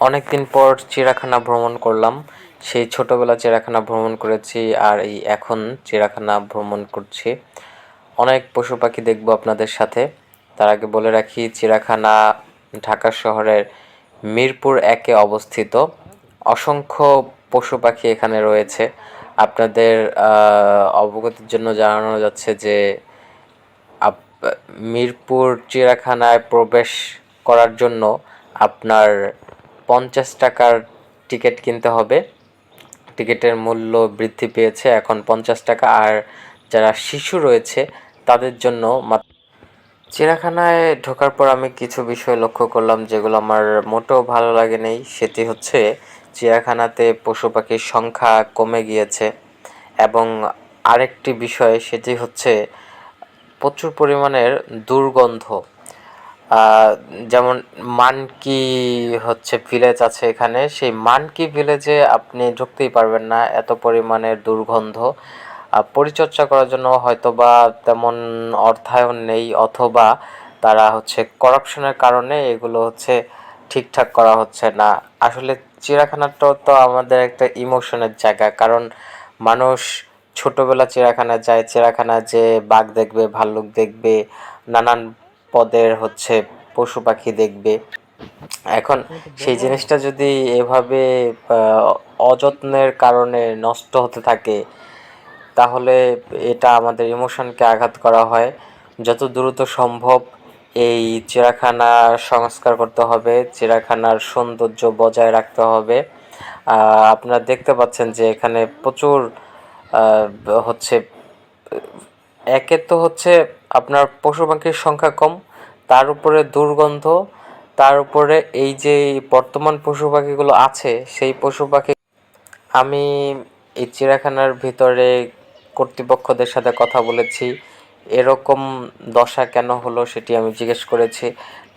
অনেকদিন পর চিড়িয়াখানা ভ্রমণ করলাম। সেই ছোটবেলা চিড়িয়াখানা ভ্রমণ করেছি, আর এই এখন চিড়িয়াখানা ভ্রমণ করছি। অনেক পশু পাখি দেখবো আপনাদের সাথে। তার আগে বলে রাখি, চিড়িয়াখানা ঢাকা শহরের মিরপুর 1-এ অবস্থিত। অসংখ্য পশু পাখি এখানে রয়েছে। আপনাদের অবগতির জন্য জানানো যাচ্ছে যে মিরপুর চিড়িয়াখানায় প্রবেশ করার জন্য আপনার 50 টাকার টিকিট কিনতে হবে। টিকিটের মূল্য বৃদ্ধি পেয়েছে, এখন 50 টাকা। আর যারা শিশু রয়েছে তাদের জন্য চিড়িয়াখানায় ঢোকার পর আমি কিছু বিষয় লক্ষ্য করলাম যেগুলো আমার মোটেও ভালো লাগেনি। সেটি হচ্ছে, চিড়িয়াখানাতে পশু পাখির সংখ্যা কমে গিয়েছে। এবং আরেকটি বিষয়, সেটি হচ্ছে প্রচুর পরিমাণের দুর্গন্ধ। যেমন মানকি হচ্ছে ভিলেজ আছে এখানে, সেই মানকি ভিলেজে আপনি ঢুকতেই পারবেন না, এত পরিমাণের দুর্গন্ধ। পরিচর্যা করার জন্য হয়তোবা তেমন অর্থায়ন নেই, অথবা তারা হচ্ছে করাপশনের কারণে এগুলো হচ্ছে ঠিকঠাক করা হচ্ছে না। আসলে চিড়িয়াখানাটা তো আমাদের একটা ইমোশনের জায়গা, কারণ মানুষ ছোটবেলা চিড়িয়াখানা যায়, চিড়িয়াখানা যে বাঘ দেখবে, ভাল্লুক দেখবে, নানান পদের হচ্ছে পশু পাখি দেখবে। এখন সেই জিনিসটা যদি এভাবে অযত্নের কারণে নষ্ট হতে থাকে, তাহলে এটা আমাদের ইমোশনকে আঘাত করা হয়। যত দ্রুত সম্ভব এই চিড়িয়াখানা সংস্কার করতে হবে, চিড়িয়াখানার সৌন্দর্য বজায় রাখতে হবে। আপনারা দেখতে পাচ্ছেন যে এখানে প্রচুর হচ্ছে, একে তো হচ্ছে আপনার পশু পাখির সংখ্যা কম, তার উপরে দুর্গন্ধ, তার উপরে এই যে বর্তমান পশু পাখিগুলো আছে সেই পশু পাখি। আমি এই চিড়িয়াখানার ভিতরে কর্তৃপক্ষদের সাথে কথা বলেছি, এরকম দশা কেন হলো সেটি আমি জিজ্ঞেস করেছি।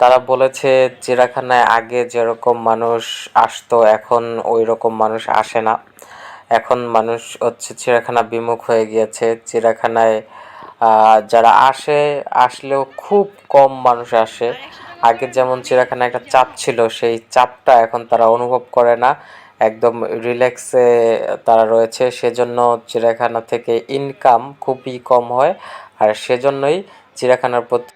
তারা বলেছে, চিড়িয়াখানায় আগে যেরকম মানুষ আসতো এখন ওই রকম মানুষ আসে না। এখন মানুষ হচ্ছে চিড়িয়াখানা বিমুখ হয়ে গিয়েছে। চিড়িয়াখানায় যারা আসলেও খুব কম মানুষ আসে। আগে যেমন চিড়িয়াখানায় একটা চাপ ছিল, সেই চাপটা এখন তারা অনুভব করে না, একদম রিল্যাক্সে তারা রয়েছে। সেজন্য চিড়িয়াখানা থেকে ইনকাম খুবই কম হয়, আর সেজন্যই চিড়িয়াখানার প্রতি